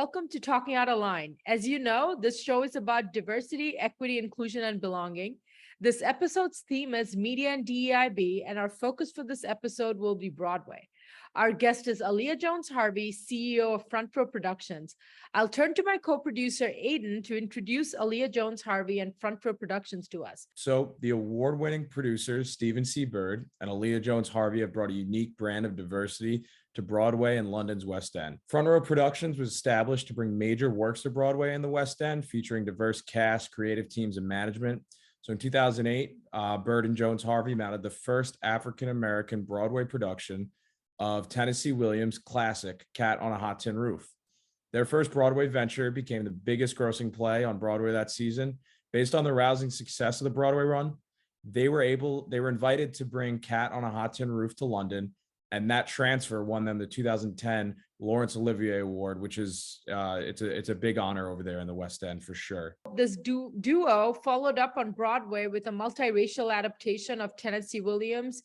welcome to Talking Out of Line. As you know, this show is about diversity, equity, inclusion, and belonging. This episode's theme is media and DEIB, and our focus for this episode will be Broadway. Our guest is Aaliyah Jones-Harvey, CEO of Front Row Productions. I'll turn to my co-producer, Aiden, to introduce Aaliyah Jones-Harvey and Front Row Productions to us. So the award-winning producers, Stephen C. Bird and Aaliyah Jones-Harvey, have brought a unique brand of diversity to Broadway and London's West End. Front Row Productions was established to bring major works to Broadway and the West End, featuring diverse cast, creative teams, and management. So in 2008, Bird and Jones-Harvey mounted the first African-American Broadway production of Tennessee Williams' classic Cat on a Hot Tin Roof. Their first Broadway venture became the biggest grossing play on Broadway that season. Based on the rousing success of the Broadway run, they were invited to bring Cat on a Hot Tin Roof to London, and that transfer won them the 2010 Laurence Olivier Award, which is it's a big honor over there in the West End for sure. This duo followed up on Broadway with a multiracial adaptation of Tennessee Williams'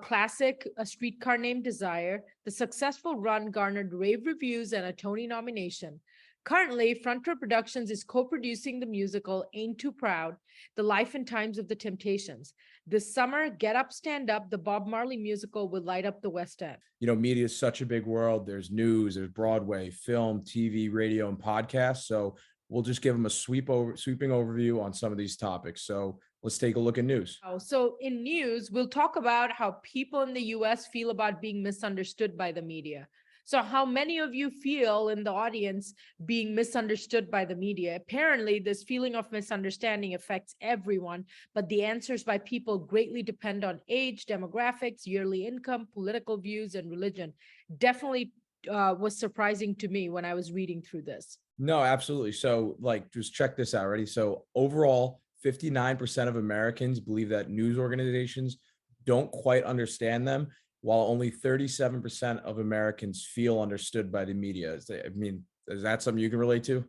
classic A Streetcar Named Desire. The successful run garnered rave reviews and a Tony nomination. Currently, Front Row Productions is co-producing the musical Ain't Too Proud, The Life and Times of the Temptations. This summer, Get Up, Stand Up, the Bob Marley musical will light up the West End. You know, media is such a big world. There's news, there's Broadway, film, TV, radio, and podcasts. So we'll just give them a sweeping overview on some of these topics. So let's take a look at news. So in news, we'll talk about how people in the US feel about being misunderstood by the media. So how many of you feel in the audience being misunderstood by the media? Apparently, this feeling of misunderstanding affects everyone, but the answers by people greatly depend on age, demographics, yearly income, political views, and religion. Definitely was surprising to me when I was reading through this. No, absolutely. So just check this out, ready? So overall, 59% of Americans believe that news organizations don't quite understand them, while only 37% of Americans feel understood by the media. Is that something you can relate to?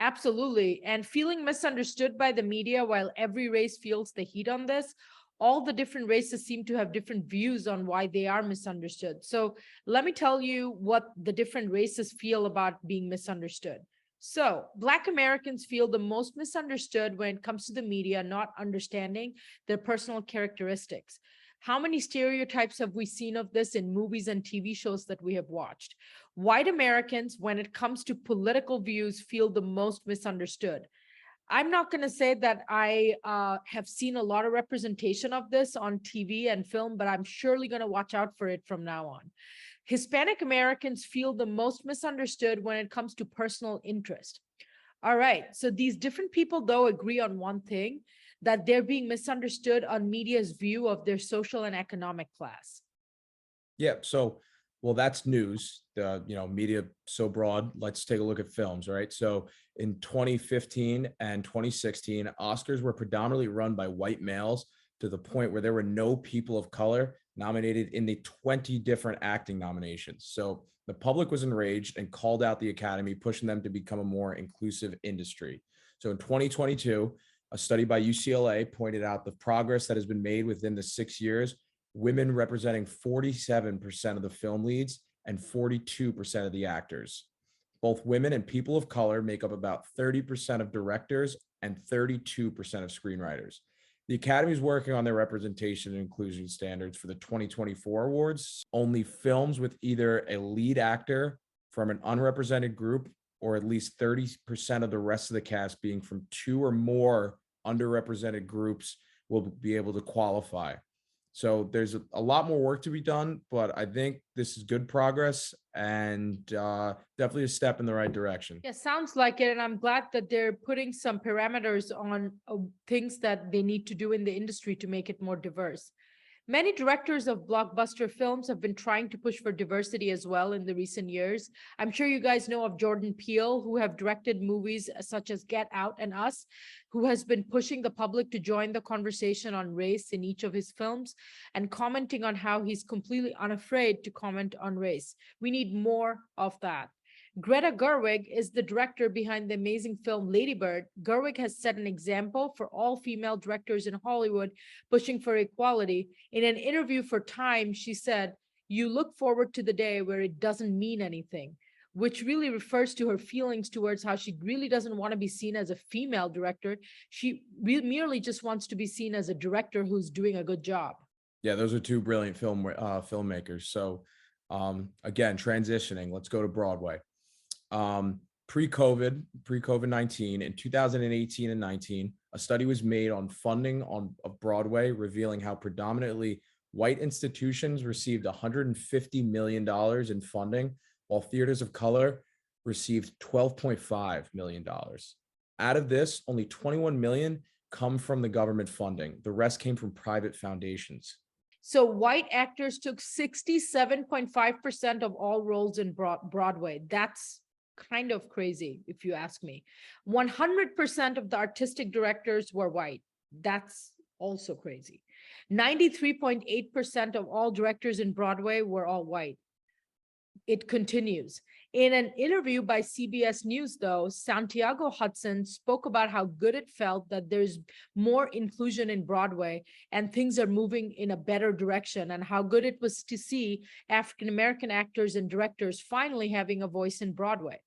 Absolutely. And feeling misunderstood by the media, while every race feels the heat on this, all the different races seem to have different views on why they are misunderstood. So let me tell you what the different races feel about being misunderstood. So Black Americans feel the most misunderstood when it comes to the media not understanding their personal characteristics. How many stereotypes have we seen of this in movies and TV shows that we have watched? White Americans, when it comes to political views, feel the most misunderstood. I'm not going to say that I have seen a lot of representation of this on TV and film, but I'm surely going to watch out for it from now on. Hispanic Americans feel the most misunderstood when it comes to personal interest. All right, so these different people, though, agree on one thing, that they're being misunderstood on media's view of their social and economic class. Yeah, so, well, that's news. Media so broad. Let's take a look at films, right? So in 2015 and 2016, Oscars were predominantly run by white males to the point where there were no people of color nominated in the 20 different acting nominations. So the public was enraged and called out the Academy, pushing them to become a more inclusive industry. So in 2022, a study by UCLA pointed out the progress that has been made within the 6 years, women representing 47% of the film leads and 42% of the actors. Both women and people of color make up about 30% of directors and 32% of screenwriters. The Academy is working on their representation and inclusion standards for the 2024 awards. Only films with either a lead actor from an unrepresented group or at least 30% of the rest of the cast being from 2 or more underrepresented groups will be able to qualify. So there's a lot more work to be done, but I think this is good progress and definitely a step in the right direction. Yeah, sounds like it. And I'm glad that they're putting some parameters on things that they need to do in the industry to make it more diverse. Many directors of blockbuster films have been trying to push for diversity as well in the recent years. I'm sure you guys know of Jordan Peele, who have directed movies such as Get Out and Us, who has been pushing the public to join the conversation on race in each of his films and commenting on how he's completely unafraid to comment on race. We need more of that. Greta Gerwig is the director behind the amazing film Lady Bird. Gerwig has set an example for all female directors in Hollywood pushing for equality. In an interview for Time, she said, "You look forward to the day where it doesn't mean anything. which really refers to her feelings towards how she really doesn't want to be seen as a female director. She merely just wants to be seen as a director who's doing a good job. Yeah, those are two brilliant filmmakers. So again, transitioning, let's go to Broadway. Pre-COVID-19 in 2018 and 19, a study was made on funding of Broadway, revealing how predominantly white institutions received $150 million in funding, while theaters of color received $12.5 million. Out of this, only 21 million come from the government funding. The rest came from private foundations. So white actors took 67.5% of all roles in Broadway. That's kind of crazy, if you ask me. 100% of the artistic directors were white. That's also crazy. 93.8% of all directors in Broadway were all white. It continues. In an interview by CBS News, though, Santiago Hudson spoke about how good it felt that there's more inclusion in Broadway and things are moving in a better direction, and how good it was to see African-American actors and directors finally having a voice in Broadway.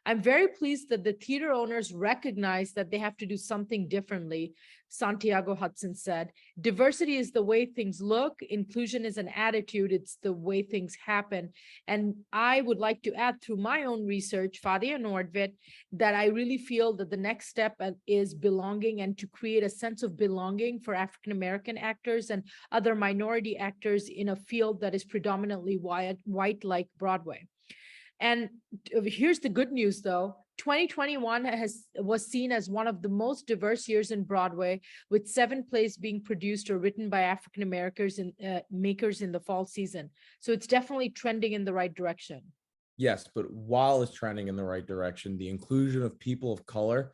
I'm very pleased that the theater owners recognize that they have to do something differently, Santiago Hudson said. Diversity is the way things look. Inclusion is an attitude. It's the way things happen. And I would like to add, through my own research, Fadia Nordvit, that I really feel that the next step is belonging, and to create a sense of belonging for African-American actors and other minority actors in a field that is predominantly white like Broadway. And here's the good news, though. 2021 was seen as one of the most diverse years in Broadway, with 7 plays being produced or written by African Americans and makers in the fall season. So it's definitely trending in the right direction. Yes, but while it's trending in the right direction, the inclusion of people of color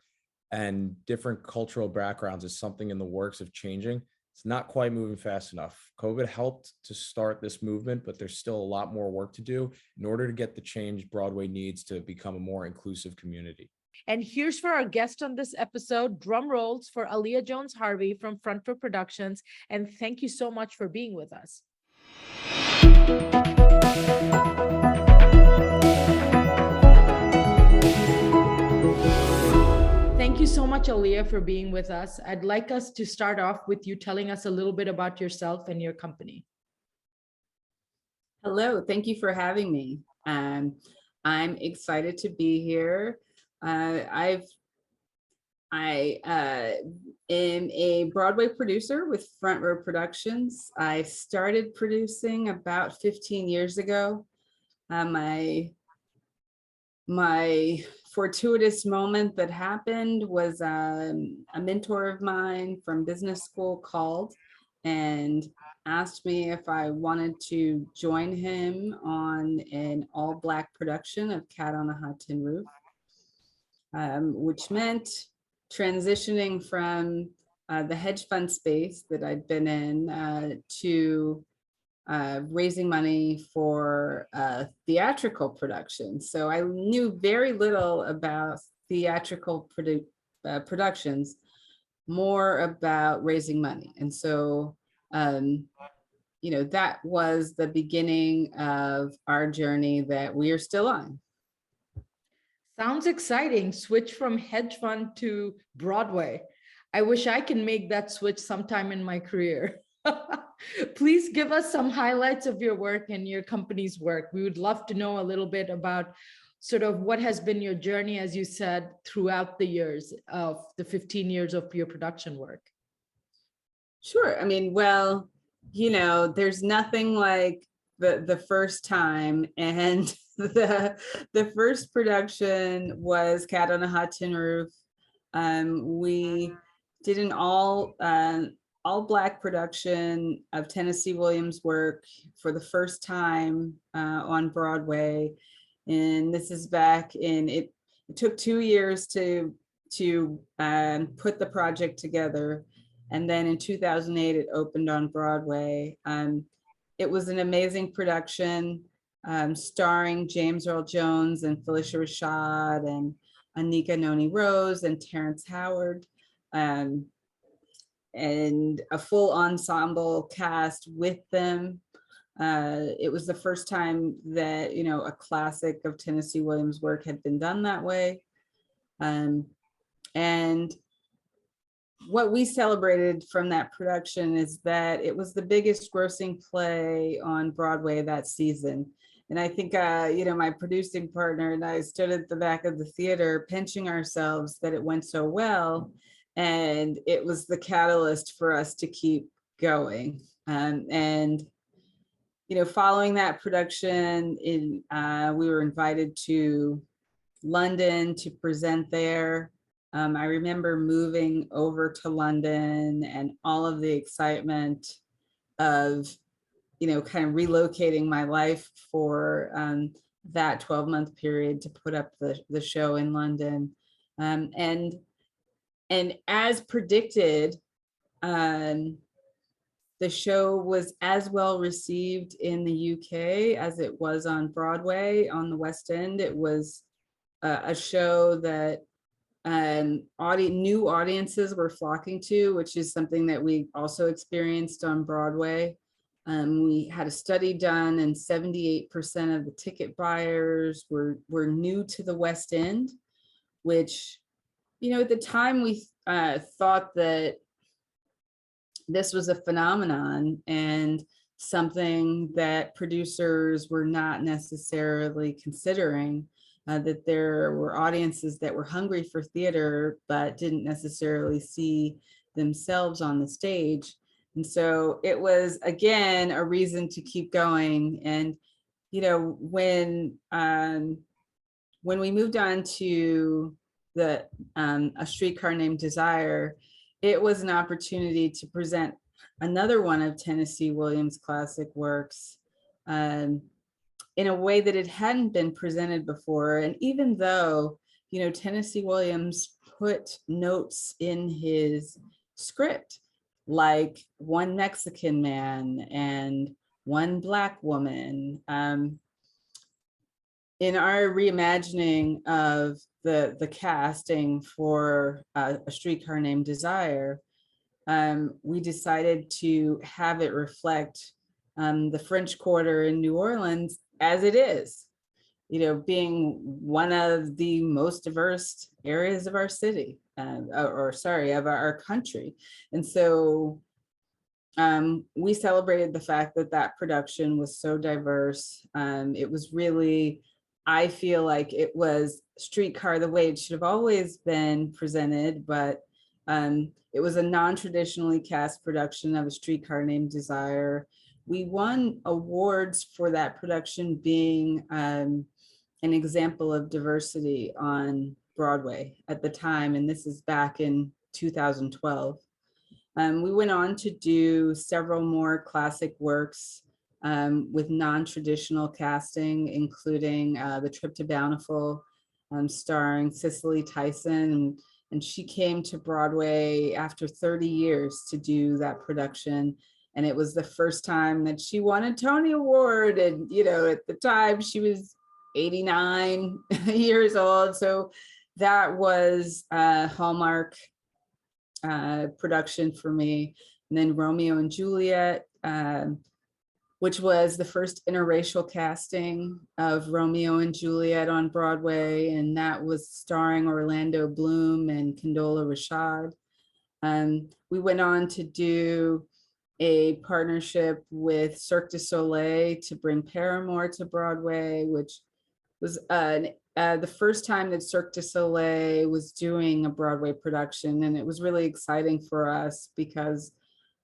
and different cultural backgrounds is something in the works of changing. It's not quite moving fast enough. COVID helped to start this movement, but there's still a lot more work to do in order to get the change Broadway needs to become a more inclusive community. And here's for our guest on this episode, drum rolls for Aaliyah Jones Harvey from Front Row Productions. And thank you so much for being with us. Thank you so much, Aaliyah, for being with us. I'd like us to start off with you telling us a little bit about yourself and your company. Hello, thank you for having me. I'm excited to be here. I am a Broadway producer with Front Row Productions. I started producing about 15 years ago. My fortuitous moment that happened was a mentor of mine from business school called and asked me if I wanted to join him on an all-Black production of Cat on a Hot Tin Roof, which meant transitioning from the hedge fund space that I'd been in to raising money for theatrical production. So I knew very little about theatrical productions, more about raising money. And so, you know, that was the beginning of our journey that we are still on. Sounds exciting. Switch from hedge fund to Broadway. I wish I can make that switch sometime in my career. Please give us some highlights of your work and your company's work. We would love to know a little bit about sort of what has been your journey, as you said, throughout the years of the 15 years of your production work. Sure. I mean, well, you know, there's nothing like the first time, and the first production was Cat on a Hot Tin Roof. We did an all-Black production of Tennessee Williams' work for the first time on Broadway, and this is back in it took 2 years to put the project together, and then in 2008 it opened on Broadway. It was an amazing production, starring James Earl Jones and Phylicia Rashad and Anika Noni Rose and Terrence Howard. And a full ensemble cast with them. It was the first time that, you know, a classic of Tennessee Williams' work had been done that way. And what we celebrated from that production is that it was the biggest grossing play on Broadway that season. And I think, you know, my producing partner and I stood at the back of the theater pinching ourselves that it went so well. And it was the catalyst for us to keep going. And, you know, following that production, we were invited to London to present there. I remember moving over to London and all of the excitement of, you know, kind of relocating my life for that 12-month period to put up the show in London. And as predicted, the show was as well received in the UK as it was on Broadway, on the West End. It was a show that new audiences were flocking to, which is something that we also experienced on Broadway. We had a study done and 78% of the ticket buyers were new to the West End, which, you know, at the time we thought that this was a phenomenon and something that producers were not necessarily considering. That there were audiences that were hungry for theater, but didn't necessarily see themselves on the stage. And so it was, again, a reason to keep going. And, you know, when we moved on to A Streetcar Named Desire, it was an opportunity to present another one of Tennessee Williams' classic works, in a way that it hadn't been presented before. And even though, you know, Tennessee Williams put notes in his script, like one Mexican man and one Black woman, in our reimagining of the casting for A Streetcar Named Desire, we decided to have it reflect the French Quarter in New Orleans as it is, you know, being one of the most diverse areas of our city, of our country. And so we celebrated the fact that that production was so diverse. It was really, I feel like it was Streetcar the way it should have always been presented, but it was a non-traditionally cast production of A Streetcar Named Desire. We won awards for that production being an example of diversity on Broadway at the time, and this is back in 2012. We went on to do several more classic works with non-traditional casting, including The Trip to Bountiful, starring Cicely Tyson, and she came to Broadway after 30 years to do that production. And it was the first time that she won a Tony Award. And, you know, at the time she was 89 years old. So that was a Hallmark production for me. And then Romeo and Juliet, which was the first interracial casting of Romeo and Juliet on Broadway. And that was starring Orlando Bloom and Condola Rashad. We went on to do a partnership with Cirque du Soleil to bring Paramore to Broadway, which was the first time that Cirque du Soleil was doing a Broadway production. And it was really exciting for us because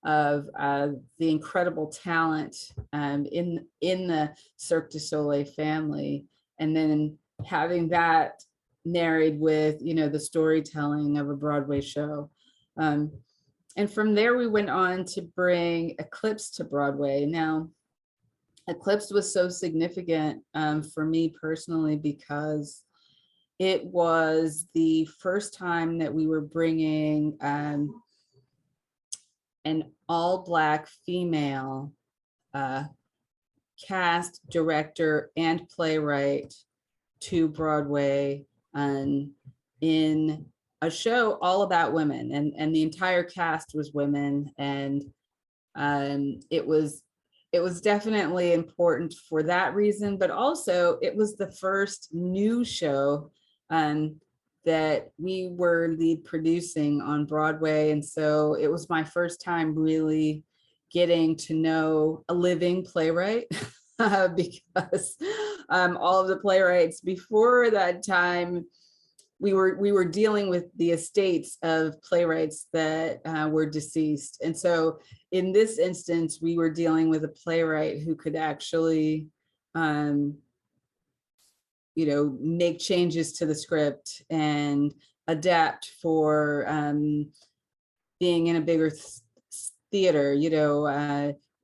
of the incredible talent in the Cirque du Soleil family. And then having that married with, you know, the storytelling of a Broadway show. And from there, we went on to bring Eclipse to Broadway. Now, Eclipse was so significant for me personally because it was the first time that we were bringing an all-Black female cast, director, and playwright to Broadway in a show all about women, and the entire cast was women, and it was it was definitely important for that reason, but also it was the first new show that we were lead producing on Broadway. And so it was my first time really getting to know a living playwright because all of the playwrights before that time, we were dealing with the estates of playwrights that were deceased. And so in this instance, we were dealing with a playwright who could actually make changes to the script and adapt for being in a bigger theater.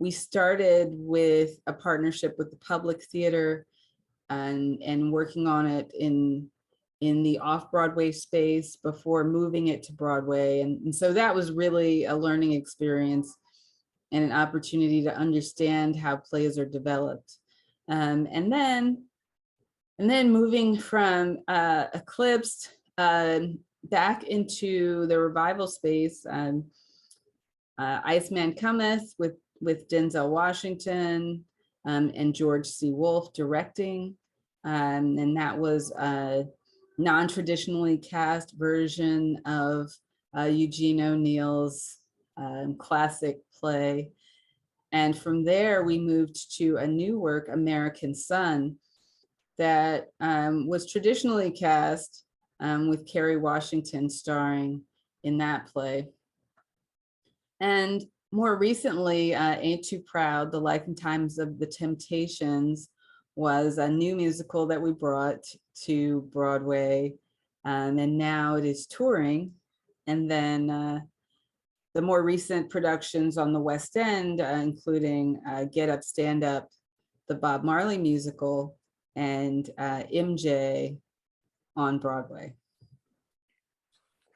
We started with a partnership with the Public Theater and working on it in the off-Broadway space before moving it to Broadway. And so that was really a learning experience and an opportunity to understand how plays are developed. And then moving from Eclipsed back into the revival space, Iceman Cometh with Denzel Washington and George C. Wolfe directing. And that was a non-traditionally cast version of Eugene O'Neill's classic play. And from there, we moved to a new work, American Son, that was traditionally cast with Kerry Washington starring in that play. And more recently, Ain't Too Proud, The Life and Times of the Temptations was a new musical that we brought to Broadway. And now it is touring. And then the more recent productions on the West End, including Get Up, Stand Up, the Bob Marley musical, and MJ on Broadway.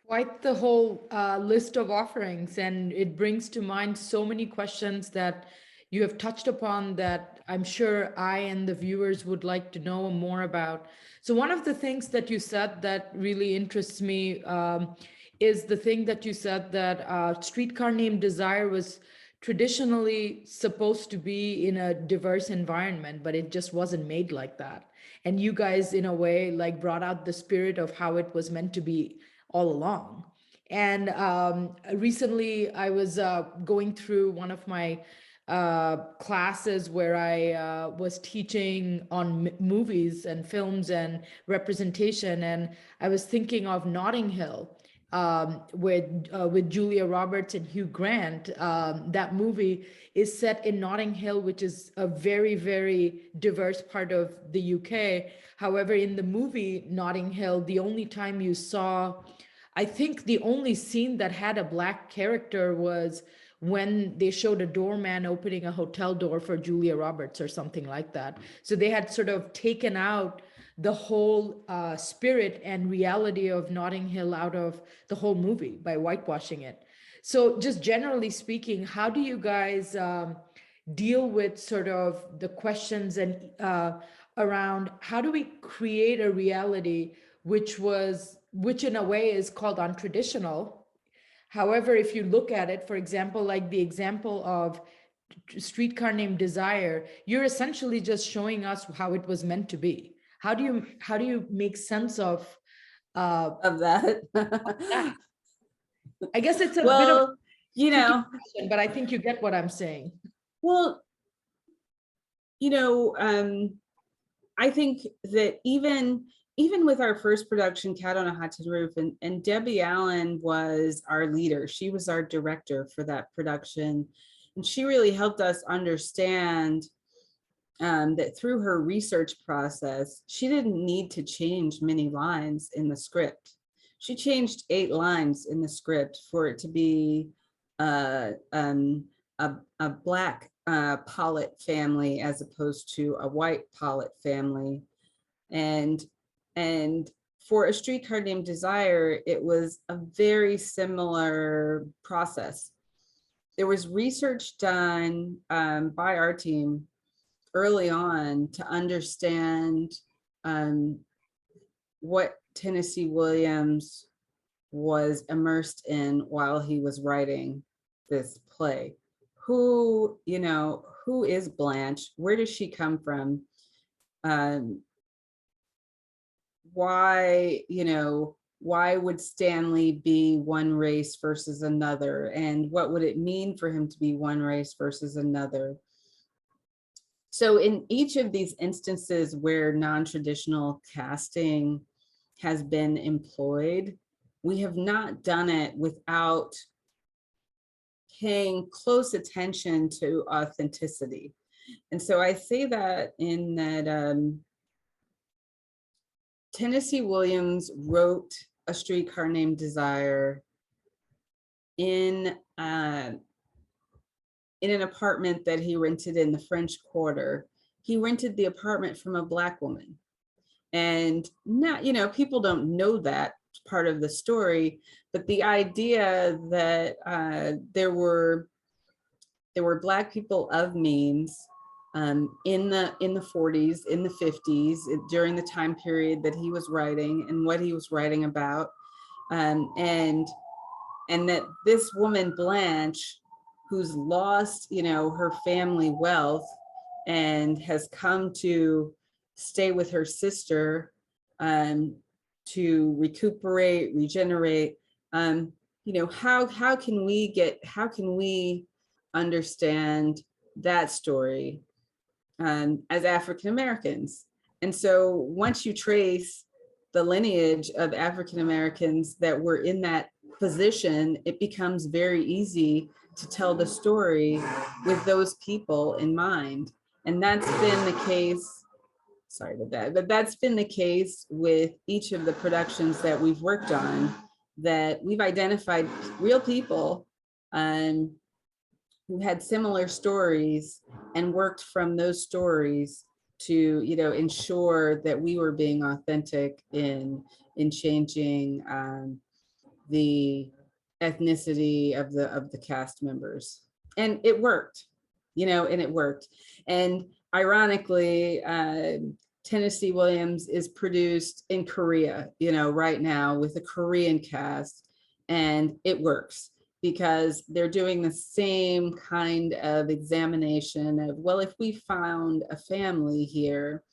Quite the whole list of offerings, and it brings to mind so many questions that you have touched upon that I'm sure I and the viewers would like to know more about. So one of the things that you said that really interests me is the thing that you said that Streetcar Named Desire was traditionally supposed to be in a diverse environment, but it just wasn't made like that. And you guys, in a way, like brought out the spirit of how it was meant to be all along. And recently I was going through one of my classes where I was teaching on movies and films and representation. And I was thinking of Notting Hill with Julia Roberts and Hugh Grant. That movie is set in Notting Hill, which is a very, very diverse part of the UK. However, in the movie Notting Hill, the only time you saw, I think the only scene that had a Black character was when they showed a doorman opening a hotel door for Julia Roberts or something like that. So they had sort of taken out the whole spirit and reality of Notting Hill out of the whole movie by whitewashing it. So just generally speaking, how do you guys deal with sort of the questions and around how do we create a reality which in a way is called untraditional? However, if you look at it, for example, like the example of Streetcar Named Desire, you're essentially just showing us how it was meant to be. How do you make sense of that? I guess it's a well, bit of a question, but I think you get what I'm saying. Well, I think that even with our first production, Cat on a Hot Tin Roof, and Debbie Allen was our leader. She was our director for that production. And she really helped us understand that through her research process, she didn't need to change many lines in the script. She changed 8 lines in the script for it to be a Black Pollitt family as opposed to a white Pollitt family. And for A Streetcar Named Desire, it was a very similar process. There was research done by our team early on to understand what Tennessee Williams was immersed in while he was writing this play. Who who is Blanche? Where does she come from? Why, why would Stanley be one race versus another? And what would it mean for him to be one race versus another? So in each of these instances where non-traditional casting has been employed, we have not done it without paying close attention to authenticity. And so I say that in that Tennessee Williams wrote A Streetcar Named Desire in an apartment that he rented in the French Quarter. He rented the apartment from a Black woman. And not, people don't know that part of the story, but the idea that there were Black people of means in the 40s, in the 50s, during the time period that he was writing and what he was writing about, and that this woman Blanche, who's lost, her family wealth and has come to stay with her sister to recuperate, regenerate. How can we understand that story as African Americans? And so once you trace the lineage of African Americans that were in that position, it becomes very easy to tell the story with those people in mind. And that's been the case, sorry about that, but that's been the case with each of the productions that we've worked on, that we've identified real people who had similar stories and worked from those stories to ensure that we were being authentic in changing the ethnicity of the cast members. And it worked, and ironically, Tennessee Williams is produced in Korea, right now with a Korean cast, and it works because they're doing the same kind of examination of, well, if we found a family here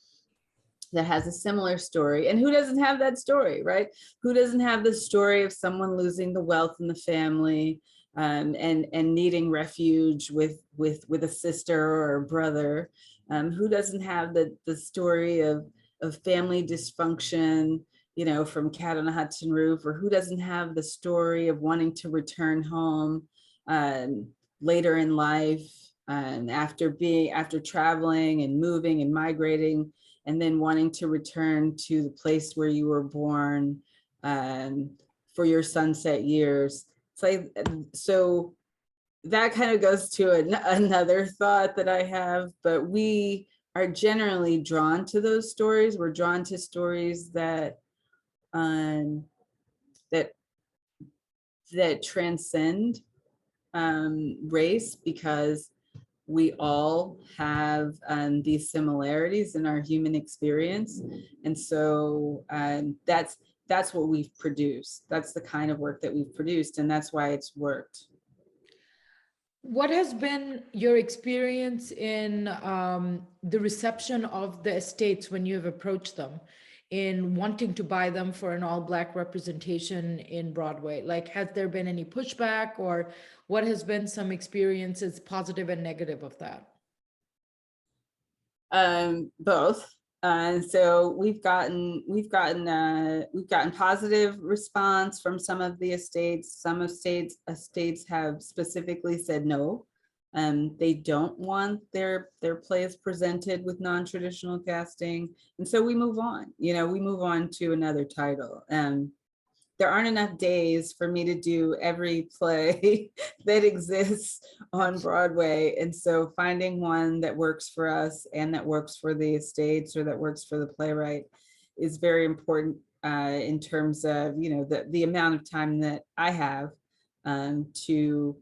that has a similar story, and who doesn't have that story, right? Who doesn't have the story of someone losing the wealth in the family and needing refuge with a sister or a brother? Who doesn't have the story of family dysfunction, from Cat on a Hudson Roof? Or who doesn't have the story of wanting to return home later in life, after traveling and moving and migrating, and then wanting to return to the place where you were born for your sunset years? It's like, so that kind of goes to another thought that I have, but we are generally drawn to those stories. We're drawn to stories that transcend race, because we all have these similarities in our human experience. And so that's what we've produced. That's the kind of work that we've produced, and that's why it's worked. What has been your experience in the reception of the estates when you have approached them in wanting to buy them for an all-Black representation in Broadway? Like, has there been any pushback, or what has been some experiences, positive and negative, of that? Both. So we've gotten positive response from some of the estates. Some estates have specifically said no. They don't want their plays presented with non-traditional casting, and so we move on. We move on to another title. There aren't enough days for me to do every play that exists on Broadway. And so finding one that works for us and that works for the estates, or that works for the playwright, is very important in terms of, the amount of time that I have to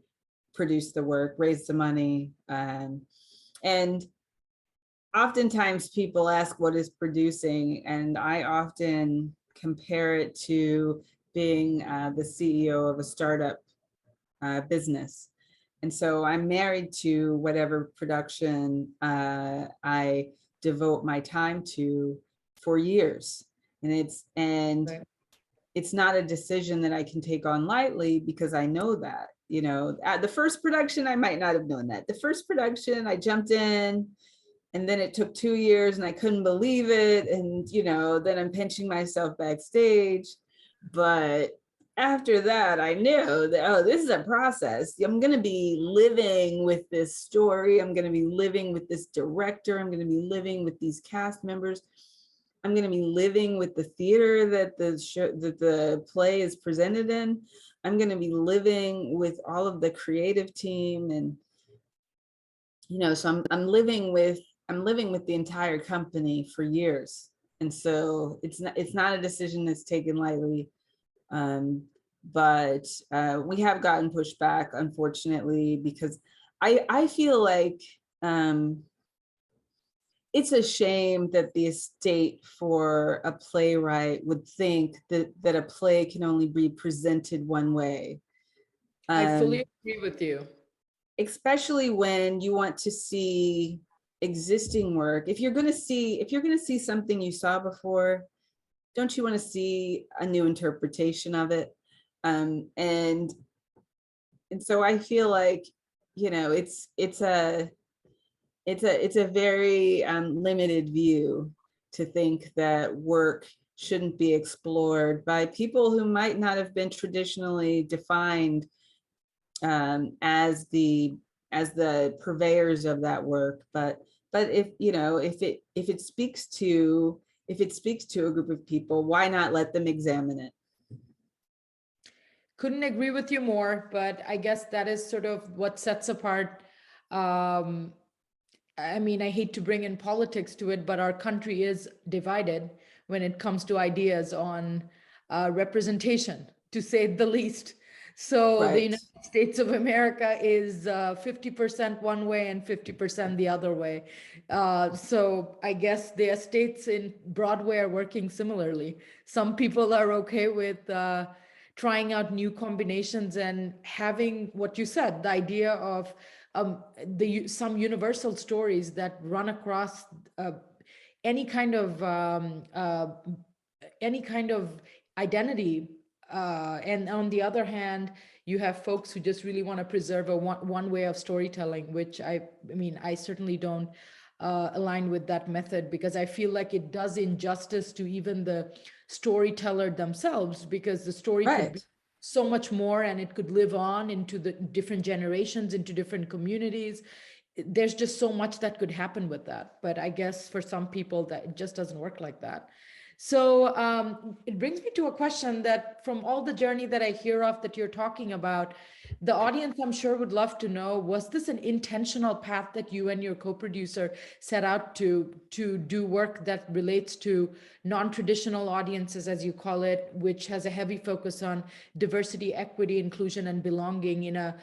produce the work, raise the money. And oftentimes people ask, what is producing? And I often compare it to being the CEO of a startup business. And so I'm married to whatever production I devote my time to for years. And Right. it's not a decision that I can take on lightly, because I know that, at the first production, I might not have known that. The first production, I jumped in, and then it took 2 years and I couldn't believe it. And, then I'm pinching myself backstage. But after that, I knew that, oh, this is a process. I'm going to be living with this story. I'm going to be living with this director. I'm going to be living with these cast members. I'm going to be living with the theater that the play is presented in. I'm going to be living with all of the creative team, and so I'm living with the entire company for years. And so it's not a decision that's taken lightly. But we have gotten pushback, unfortunately, because I feel like it's a shame that the estate for a playwright would think that a play can only be presented one way. I fully agree with you. Especially when you want to see existing work. If you're going to see something you saw before, don't you want to see a new interpretation of it? And so I feel like, it's a very limited view to think that work shouldn't be explored by people who might not have been traditionally defined as the purveyors of that work. But if it speaks to a group of people, why not let them examine it? Couldn't agree with you more, but I guess that is sort of what sets apart. I mean, I hate to bring in politics to it, but our country is divided when it comes to ideas on representation, to say the least. So the Right. United States of America is 50% one way and 50% the other way. So I guess the estates in Broadway are working similarly. Some people are okay with trying out new combinations and having what you said, the idea of some universal stories that run across any kind of identity. And on the other hand, you have folks who just really want to preserve a one way of storytelling, which I mean, I certainly don't align with that method, because I feel like it does injustice to even the storyteller themselves, because the story could be so much more and it could live on into the different generations, into different communities. There's just so much that could happen with that. But I guess for some people that it just doesn't work like that. So it brings me to a question that from all the journey that I hear of that you're talking about, the audience, I'm sure, would love to know, was this an intentional path that you and your co-producer set out to do work that relates to non-traditional audiences, as you call it, which has a heavy focus on diversity, equity, inclusion, and belonging in a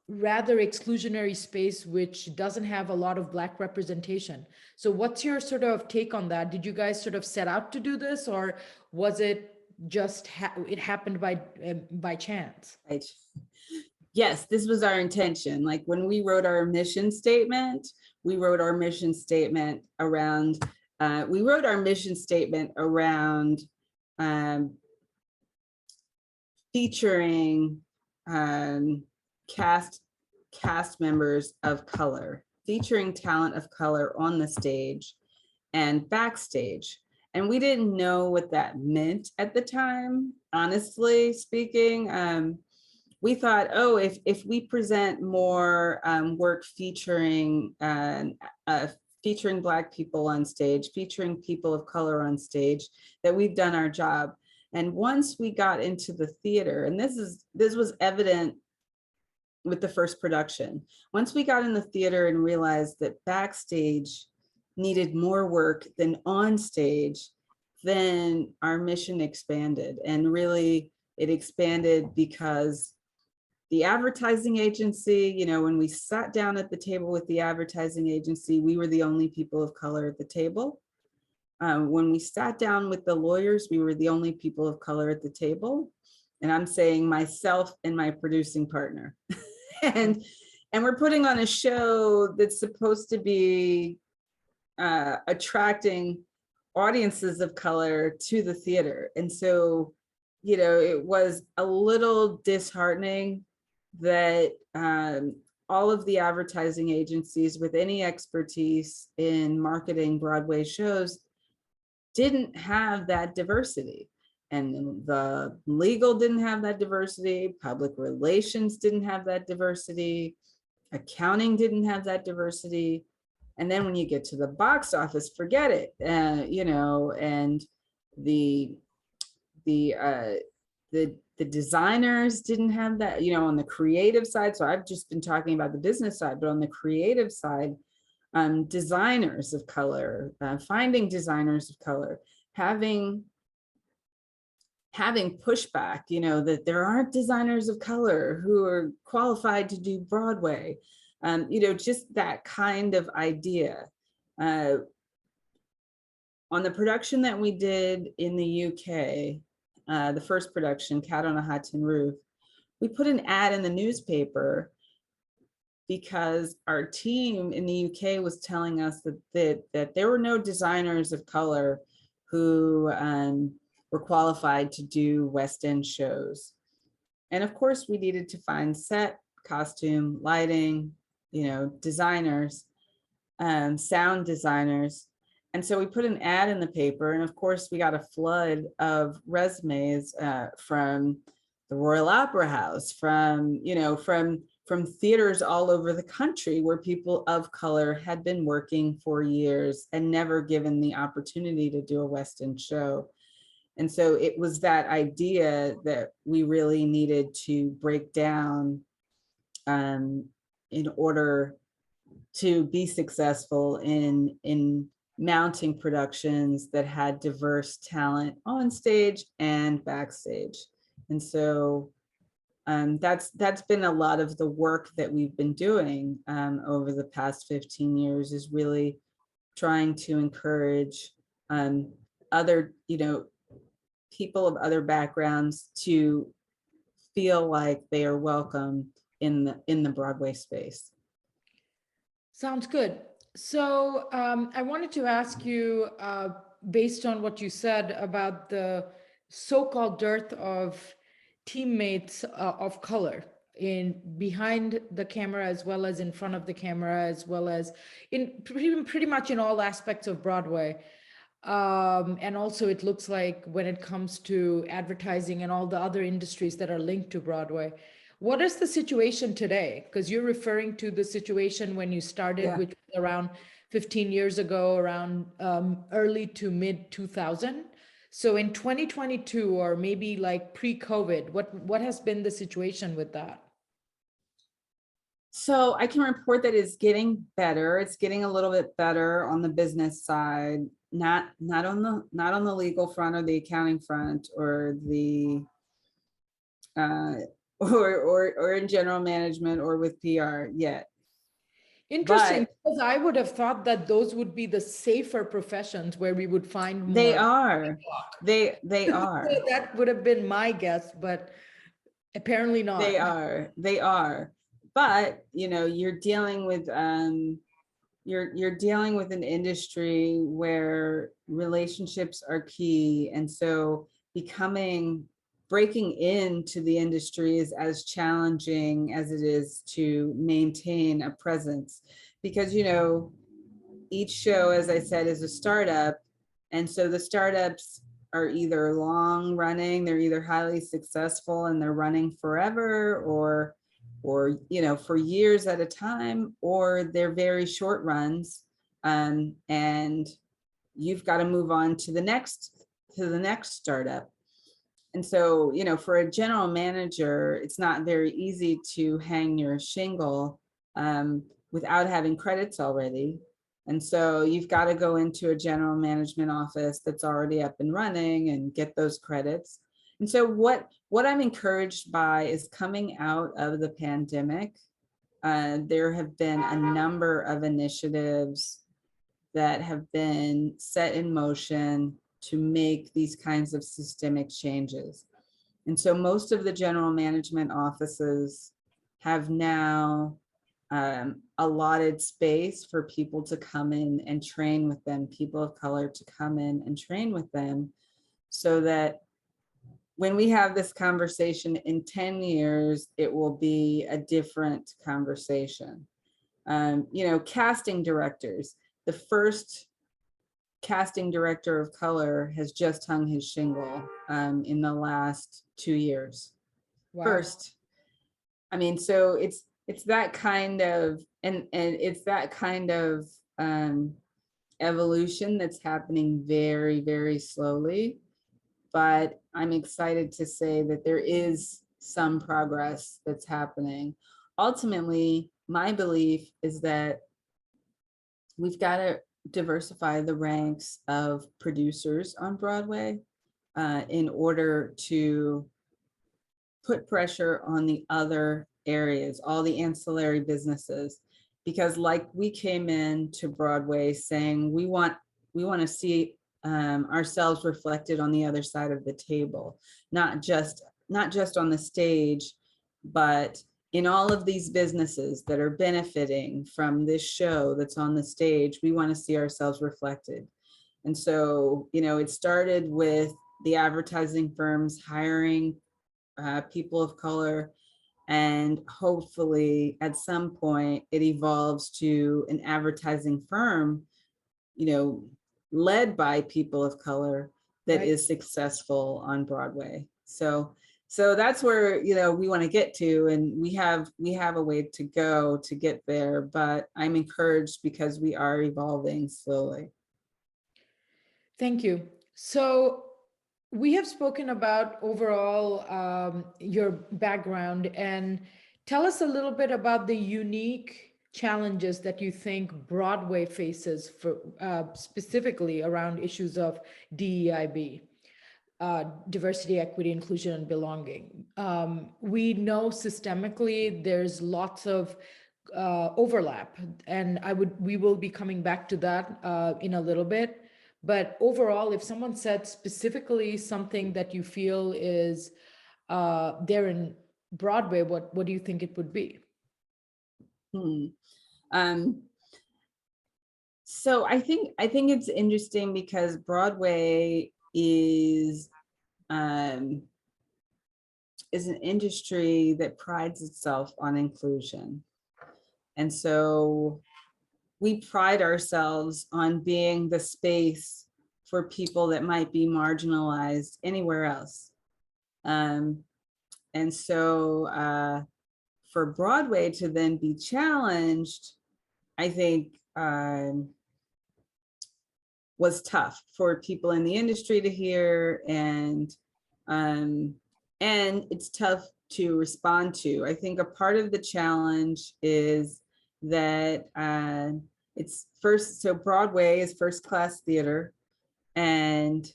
rather exclusionary space which doesn't have a lot of Black representation? So what's your sort of take on that? Did you guys sort of set out to do this, or was it just it happened by chance? Right. Yes, this was our intention. Like when we wrote our mission statement, we wrote our mission statement around featuring cast members of color, featuring talent of color on the stage and backstage. And we didn't know what that meant at the time, honestly speaking. We thought, oh, if we present more work featuring Black people on stage, featuring people of color on stage, that we've done our job. And once we got into the theater, and this was evident with the first production, once we got in the theater and realized that backstage needed more work than on stage, then our mission expanded. And really, it expanded because the advertising agency, when we sat down at the table with the advertising agency, we were the only people of color at the table. When we sat down with the lawyers, we were the only people of color at the table. And I'm saying myself and my producing partner. and and we're putting on a show that's supposed to be attracting audiences of color to the theater. And so, you know, it was a little disheartening that all of the advertising agencies with any expertise in marketing Broadway shows didn't have that diversity. And the legal didn't have that diversity, public relations didn't have that diversity, accounting didn't have that diversity. And then when you get to the box office, forget it. You know, and the designers didn't have that, you know, on the creative side. So I've just been talking about the business side, but on the creative side, designers of color, finding designers of color, having pushback, you know, that there aren't designers of color who are qualified to do Broadway. You know, just that kind of idea. On the production that we did in the UK, the first production, Cat on a Hot Tin Roof, we put an ad in the newspaper because our team in the UK was telling us that there were no designers of color who were qualified to do West End shows. And of course, we needed to find set, costume, lighting, you know, designers, sound designers. And so we put an ad in the paper, and of course we got a flood of resumes from the Royal Opera House, from, you know, from theaters all over the country where people of color had been working for years and never given the opportunity to do a West End show. And so it was that idea that we really needed to break down in order to be successful in mounting productions that had diverse talent on stage and backstage. And so that's been a lot of the work that we've been doing over the past 15 years, is really trying to encourage other, you know, people of other backgrounds to feel like they are welcome in the Broadway space. Sounds good. So I wanted to ask you, based on what you said about the so-called dearth of teammates of color in behind the camera, as well as in front of the camera, as well as in pretty much in all aspects of Broadway. And also it looks like when it comes to advertising and all the other industries that are linked to Broadway. What is the situation today? Because you're referring to the situation when you started, Yeah. which was around 15 years ago, around early to mid 2000. So in 2022, or maybe like pre-COVID, what has been the situation with that? So I can report that it's getting better. It's getting a little bit better on the business side, not on the legal front or the accounting front or the or in general management or with PR yet. Interesting, But because I would have thought that those would be the safer professions where we would find more. they are. They are. That would have been my guess, but apparently not. They are. They are. But you know, you're dealing with you're dealing with an industry where relationships are key, and so breaking into the industry is as challenging as it is to maintain a presence, because you know, each show, as I said, is a startup, and so the startups are either long running, they're either highly successful and they're running forever, or you know, for years at a time, or they're very short runs, and you've got to move on to the next startup. And so, you know, for a general manager, it's not very easy to hang your shingle without having credits already. And so you've got to go into a general management office that's already up and running and get those credits. And so what I'm encouraged by is, coming out of the pandemic, there have been a number of initiatives that have been set in motion to make these kinds of systemic changes. And so most of the general management offices have now allotted space for people to come in and train with them, people of color to come in and train with them, so that when we have this conversation in 10 years, it will be a different conversation. Casting directors, the first casting director of color has just hung his shingle in the last 2 years. Wow. First, I mean, so it's that kind of, and it's that kind of evolution that's happening very, very slowly. But I'm excited to say that there is some progress that's happening. Ultimately, my belief is that we've got to diversify the ranks of producers on Broadway in order to put pressure on the other areas, all the ancillary businesses, because like we came in to Broadway saying we want to see ourselves reflected on the other side of the table, not just on the stage, but in all of these businesses that are benefiting from this show that's on the stage. We want to see ourselves reflected. And so, it started with the advertising firms hiring people of color, and hopefully at some point it evolves to an advertising firm, led by people of color that Right. is successful on Broadway. So that's where, we want to get to, and we have a way to go to get there, but I'm encouraged because we are evolving slowly. Thank you. So we have spoken about overall your background, and tell us a little bit about the unique challenges that you think Broadway faces for specifically around issues of DEIB, diversity, equity, inclusion, and belonging. We know systemically there's lots of overlap, and we will be coming back to that in a little bit. But overall, if someone said specifically something that you feel is there in Broadway, what do you think it would be? So I think it's interesting because Broadway is an industry that prides itself on inclusion. And so we pride ourselves on being the space for people that might be marginalized anywhere else. And so for Broadway to then be challenged, I think was tough for people in the industry to hear, and it's tough to respond to. I think a part of the challenge is that so Broadway is first-class theater, and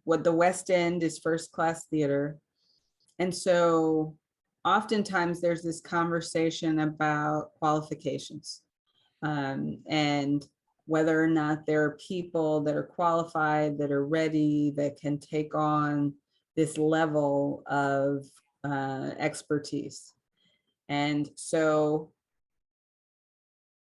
what the West End is first-class theater. And so oftentimes there's this conversation about qualifications and whether or not there are people that are qualified, that are ready, that can take on this level of expertise. And so,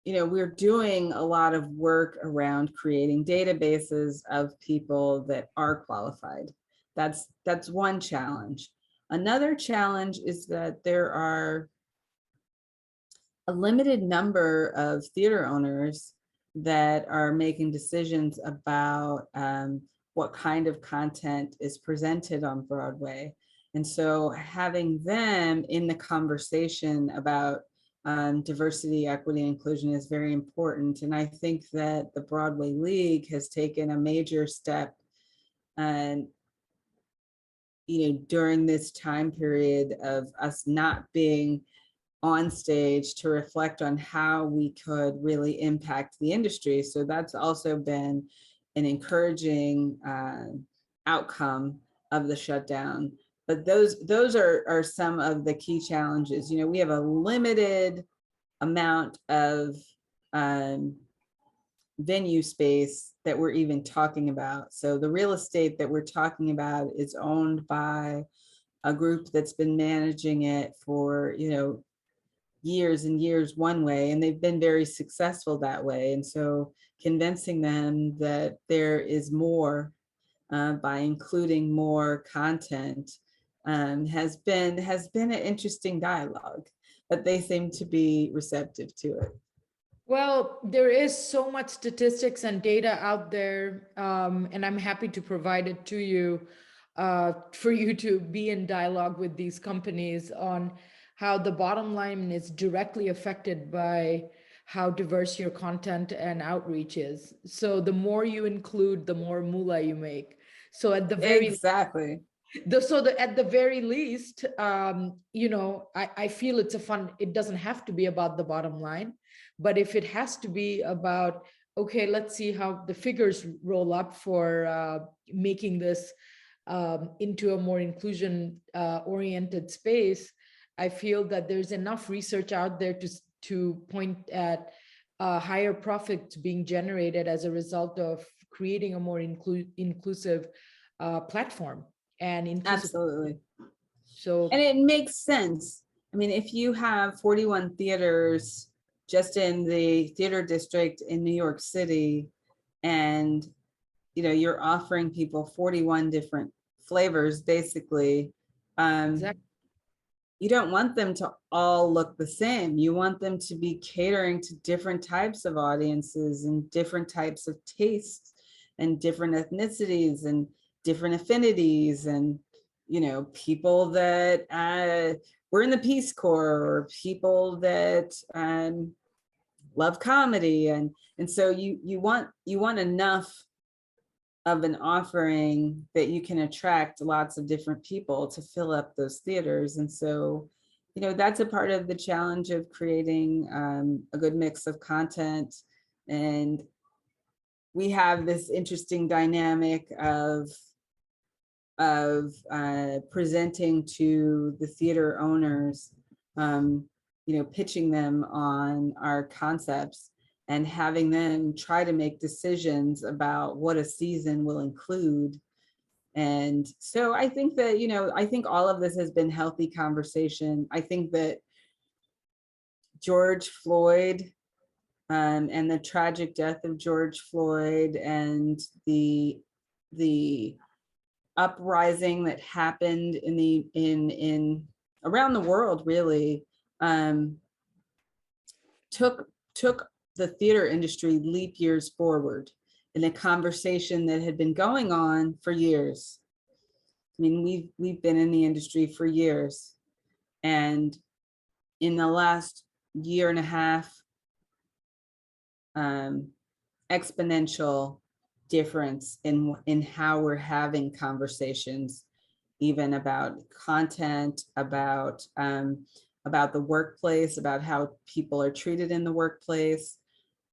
we're doing a lot of work around creating databases of people that are qualified. That's one challenge. Another challenge is that there are a limited number of theater owners that are making decisions about what kind of content is presented on Broadway. And so having them in the conversation about diversity, equity, and inclusion is very important. And I think that the Broadway League has taken a major step and during this time period of us not being on stage to reflect on how we could really impact the industry. So that's also been an encouraging outcome of the shutdown. But those are some of the key challenges. We have a limited amount of venue space that we're even talking about. So the real estate that we're talking about is owned by a group that's been managing it for, years and years one way, and they've been very successful that way. And so convincing them that there is more by including more content has been an interesting dialogue, but they seem to be receptive to it. Well, there is so much statistics and data out there, and I'm happy to provide it to you for you to be in dialogue with these companies on how the bottom line is directly affected by how diverse your content and outreach is. So the more you include, the more moolah you make. So at the very Exactly. at the very least, I feel it doesn't have to be about the bottom line, but if it has to be about, okay, let's see how the figures roll up for making this into a more inclusion oriented space, I feel that there's enough research out there to point at higher profits being generated as a result of creating a more inclusive platform and inclusive. Absolutely. So, and it makes sense. I mean, if you have 41 theaters just in the theater district in New York City, and you're offering people 41 different flavors, basically, exactly. you don't want them to all look the same. You want them to be catering to different types of audiences and different types of tastes and different ethnicities and different affinities, and people that were in the Peace Corps, or people that love comedy, and so you want enough of an offering that you can attract lots of different people to fill up those theaters. And so that's a part of the challenge of creating a good mix of content. And we have this interesting dynamic of presenting to the theater owners, pitching them on our concepts and having them try to make decisions about what a season will include. And so I think that, I think all of this has been healthy conversation. I think that George Floyd and the tragic death of George Floyd and the uprising that happened in around the world really took the theater industry leap years forward in a conversation that had been going on for years. I mean, we've been in the industry for years, and in the last year and a half, exponential difference in how we're having conversations, even about content, about the workplace, about how people are treated in the workplace,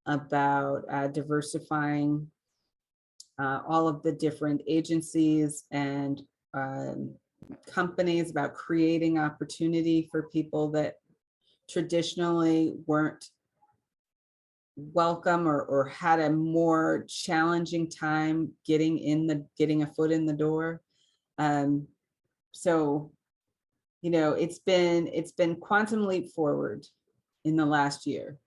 about diversifying all of the different agencies and companies, about creating opportunity for people that traditionally weren't welcome or had a more challenging time getting a foot in the door. So it's been quantum leap forward in the last year.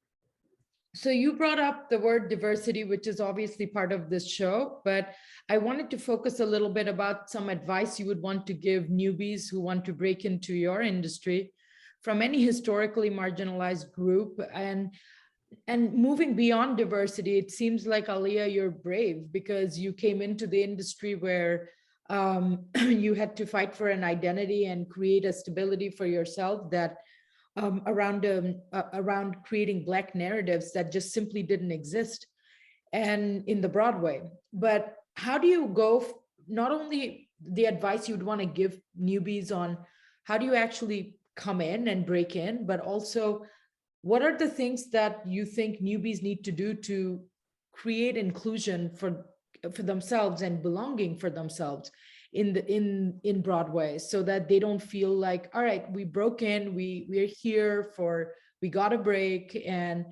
So you brought up the word diversity, which is obviously part of this show, but I wanted to focus a little bit about some advice you would want to give newbies who want to break into your industry from any historically marginalized group. And moving beyond diversity, it seems like, Aliyah, you're brave because you came into the industry where you had to fight for an identity and create a stability for yourself that around creating Black narratives that just simply didn't exist and in the Broadway. But how do you go, not only the advice you'd want to give newbies on how do you actually come in and break in, but also what are the things that you think newbies need to do to create inclusion for themselves and belonging for themselves in Broadway, so that they don't feel like, all right, we broke in, we're here we got a break and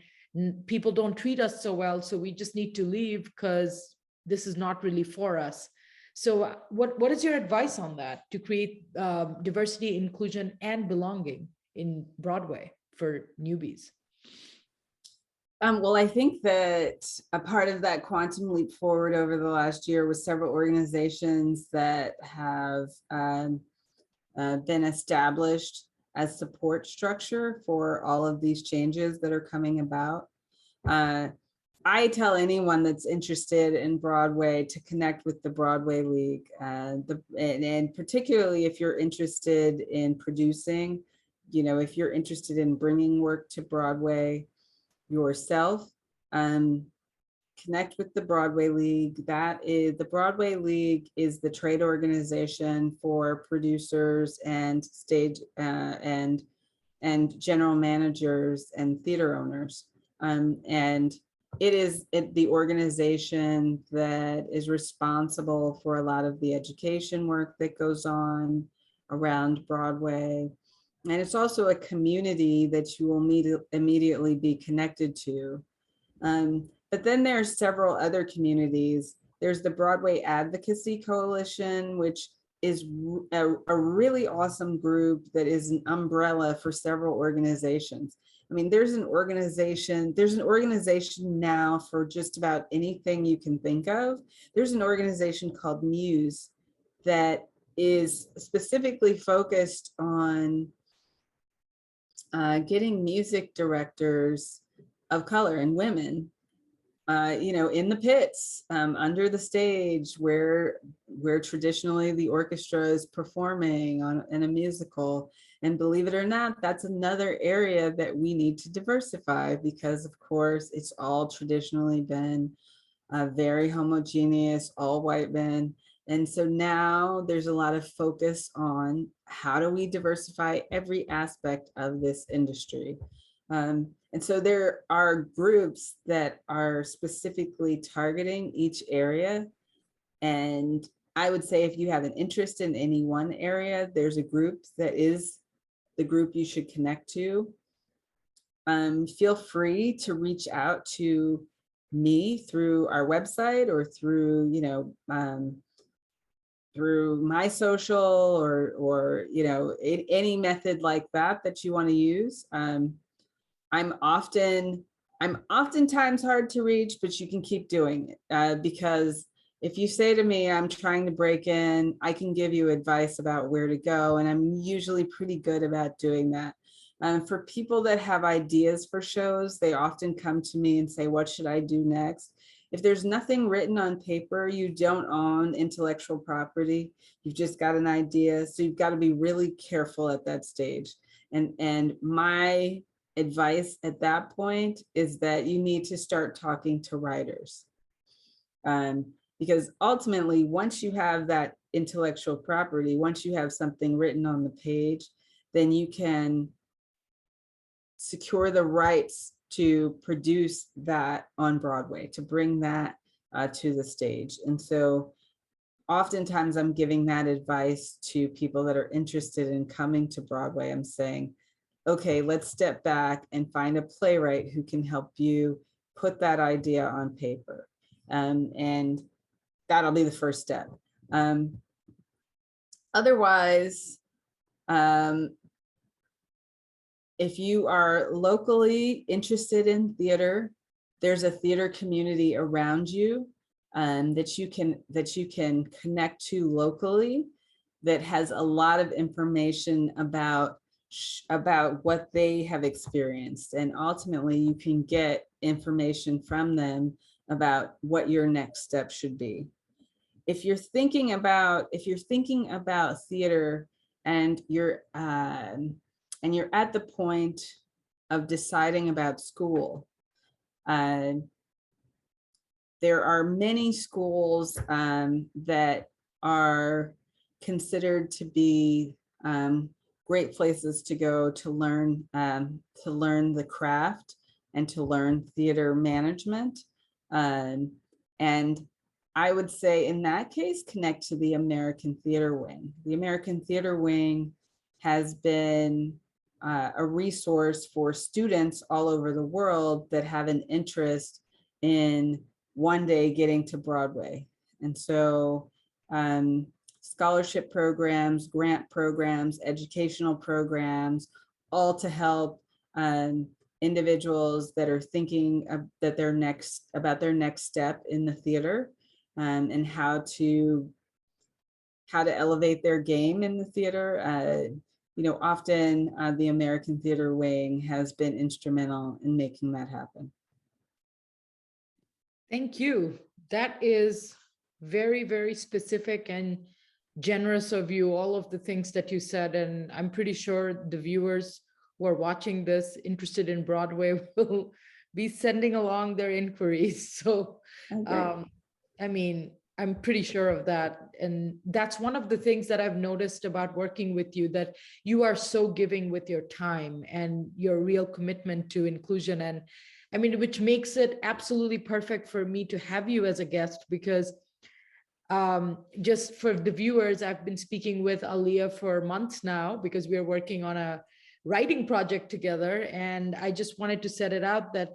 people don't treat us so well, so we just need to leave because this is not really for us. So what is your advice on that to create diversity, inclusion, and belonging in Broadway for newbies? Well, I think that a part of that quantum leap forward over the last year was several organizations that have been established as support structure for all of these changes that are coming about. I tell anyone that's interested in Broadway to connect with the Broadway League, and particularly if you're interested in producing, if you're interested in bringing work to Broadway yourself, connect with the Broadway League. The Broadway League is the trade organization for producers and stage and general managers and theater owners. And it is the organization that is responsible for a lot of the education work that goes on around Broadway. And it's also a community that you will immediately be connected to. But then there's several other communities. There's the Broadway Advocacy Coalition, which is a really awesome group that is an umbrella for several organizations. I mean, there's an organization now for just about anything you can think of. There's an organization called Muse that is specifically focused on getting music directors of color and women, in the pits, under the stage where traditionally the orchestra is performing in a musical. And believe it or not, that's another area that we need to diversify, because of course it's all traditionally been very homogeneous, all white men. And so now there's a lot of focus on how do we diversify every aspect of this industry. And so there are groups that are specifically targeting each area. And I would say if you have an interest in any one area, there's a group that is the group you should connect to. Feel free to reach out to me through our website or through, through my social or any method like that you want to use. I'm oftentimes hard to reach, but you can keep doing it, because if you say to me, I'm trying to break in, I can give you advice about where to go. And I'm usually pretty good about doing that. For people that have ideas for shows, they often come to me and say, what should I do next? If there's nothing written on paper, you don't own intellectual property. You've just got an idea. So you've got to be really careful at that stage. And my advice at that point is that you need to start talking to writers. Because ultimately, once you have that intellectual property, once you have something written on the page, then you can secure the rights to produce that on Broadway, to bring that to the stage. And so oftentimes I'm giving that advice to people that are interested in coming to Broadway. I'm saying, okay, let's step back and find a playwright who can help you put that idea on paper. And that'll be the first step. Otherwise, if you are locally interested in theater, there's a theater community around you that you can connect to locally that has a lot of information about what they have experienced. And ultimately you can get information from them about what your next step should be. If you're thinking about theater and you're at the point of deciding about school, there are many schools that are considered to be great places to go to learn the craft and to learn theater management. And I would say in that case, connect to the American Theater Wing. The American Theater Wing has been a resource for students all over the world that have an interest in one day getting to Broadway. And so scholarship programs, grant programs, educational programs, all to help individuals that are thinking about their next step in the theater, and how to elevate their game in the theater. Often the American Theater Wing has been instrumental in making that happen. Thank you. That is very, very specific and generous of you, all of the things that you said. And I'm pretty sure the viewers who are watching this interested in Broadway will be sending along their inquiries. So, I mean, I'm pretty sure of that. And that's one of the things that I've noticed about working with you, that you are so giving with your time and your real commitment to inclusion. And I mean, which makes it absolutely perfect for me to have you as a guest, because just for the viewers, I've been speaking with Aliyah for months now because we are working on a writing project together. And I just wanted to set it out that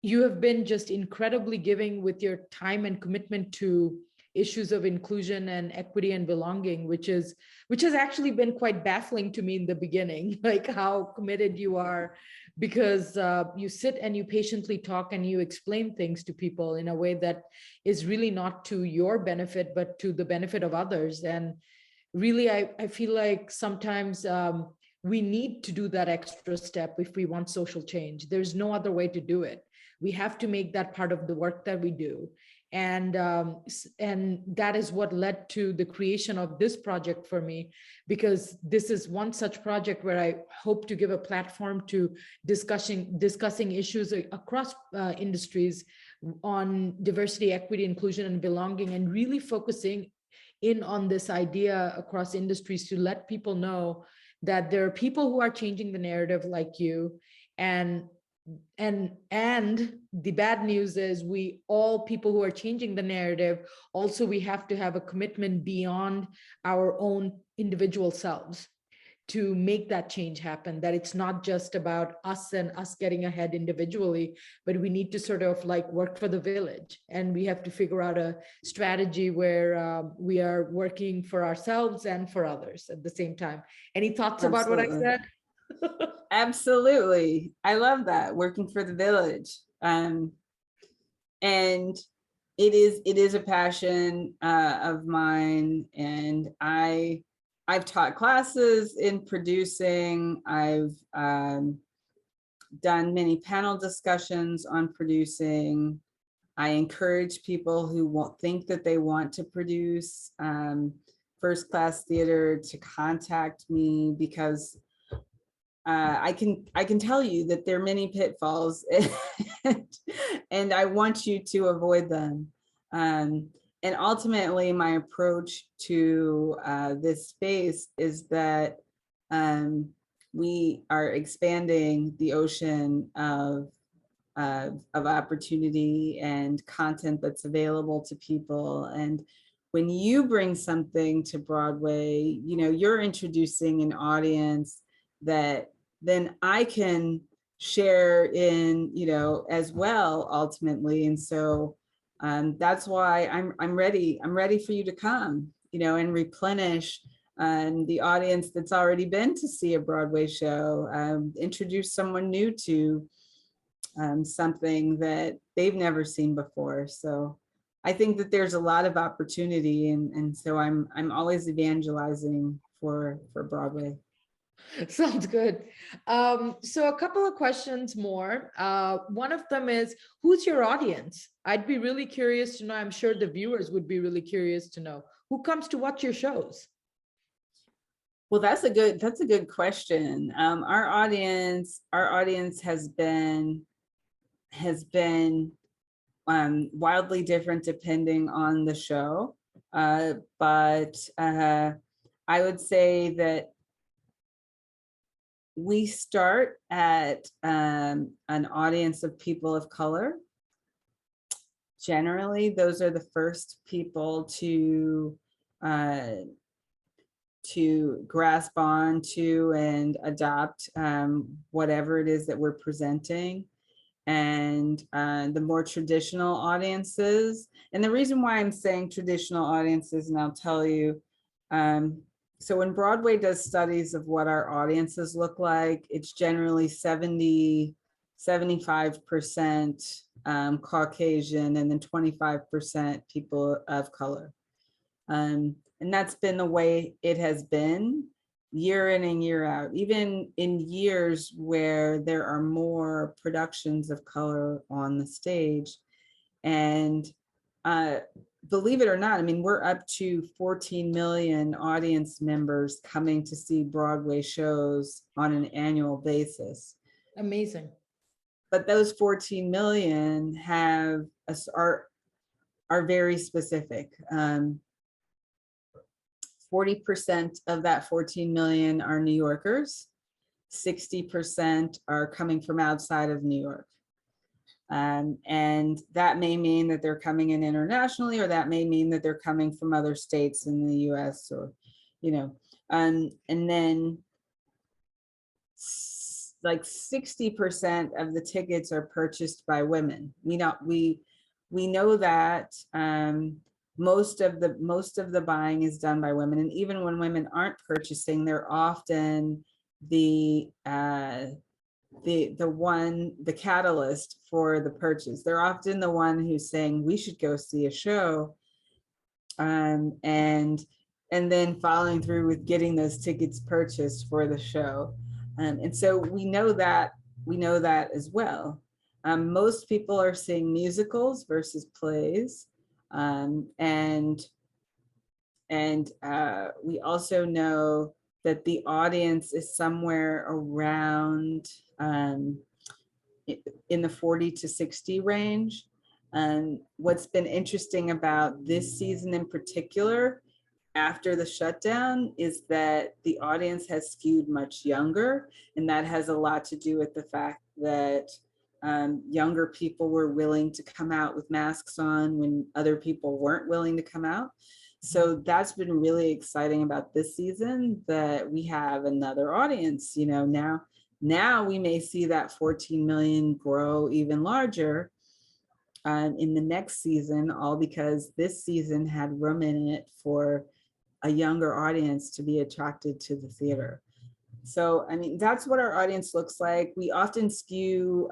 you have been just incredibly giving with your time and commitment to issues of inclusion and equity and belonging, which has actually been quite baffling to me in the beginning, like how committed you are, because you sit and you patiently talk and you explain things to people in a way that is really not to your benefit, but to the benefit of others. And really, I feel like sometimes we need to do that extra step if we want social change. There's no other way to do it. We have to make that part of the work that we do. And that is what led to the creation of this project for me, because this is one such project where I hope to give a platform to discussing issues across industries on diversity, equity, inclusion, and belonging, and really focusing in on this idea across industries to let people know that there are people who are changing the narrative like you. And the bad news is we all people who are changing the narrative, also we have to have a commitment beyond our own individual selves to make that change happen, that it's not just about us and us getting ahead individually, but we need to sort of like work for the village, and we have to figure out a strategy where we are working for ourselves and for others at the same time. Any thoughts about what I said? Absolutely. I love that, working for the village. And it is a passion of mine. And I've taught classes in producing. I've done many panel discussions on producing. I encourage people who won't think that they want to produce first-class theater to contact me, because I can tell you that there are many pitfalls and I want you to avoid them. And ultimately, my approach to this space is that we are expanding the ocean of opportunity and content that's available to people. And when you bring something to Broadway, you're introducing an audience that then I can share in, as well, ultimately. And so that's why I'm ready for you to come, and replenish the audience that's already been to see a Broadway show, introduce someone new to something that they've never seen before. So I think that there's a lot of opportunity, and so I'm always evangelizing for Broadway. Sounds good. So a couple of questions more. One of them is, who's your audience? I'd be really curious to know. I'm sure the viewers would be really curious to know who comes to watch your shows. Well, that's a good question. Our audience has been wildly different depending on the show, but I would say that we start at an audience of people of color. Generally, those are the first people to grasp on to and adopt whatever it is that we're presenting. And the more traditional audiences, and the reason why I'm saying traditional audiences, and I'll tell you, so when Broadway does studies of what our audiences look like, it's generally 75% Caucasian, and then 25% people of color. And that's been the way it has been year in and year out, even in years where there are more productions of color on the stage. And believe it or not, I mean, we're up to 14 million audience members coming to see Broadway shows on an annual basis. Amazing. But those 14 million are very specific. 40% of that 14 million are New Yorkers. 60% are coming from outside of New York. And that may mean that they're coming in internationally, or that may mean that they're coming from other states in the US, or, you know, and then like 60% of the tickets are purchased by women. We know that most of the buying is done by women, and even when women aren't purchasing, they're often the catalyst for the purchase. They're often the one who's saying we should go see a show, and then following through with getting those tickets purchased for the show. And so we know that as well. Most people are seeing musicals versus plays. And we also know that the audience is somewhere around in the 40 to 60 range. What's been interesting about this season in particular, after the shutdown, is that the audience has skewed much younger, and that has a lot to do with the fact that younger people were willing to come out with masks on when other people weren't willing to come out. So that's been really exciting about this season, that we have another audience. You know, now we may see that 14 million grow even larger in the next season, all because this season had room in it for a younger audience to be attracted to the theater. So, I mean, that's what our audience looks like. We often skew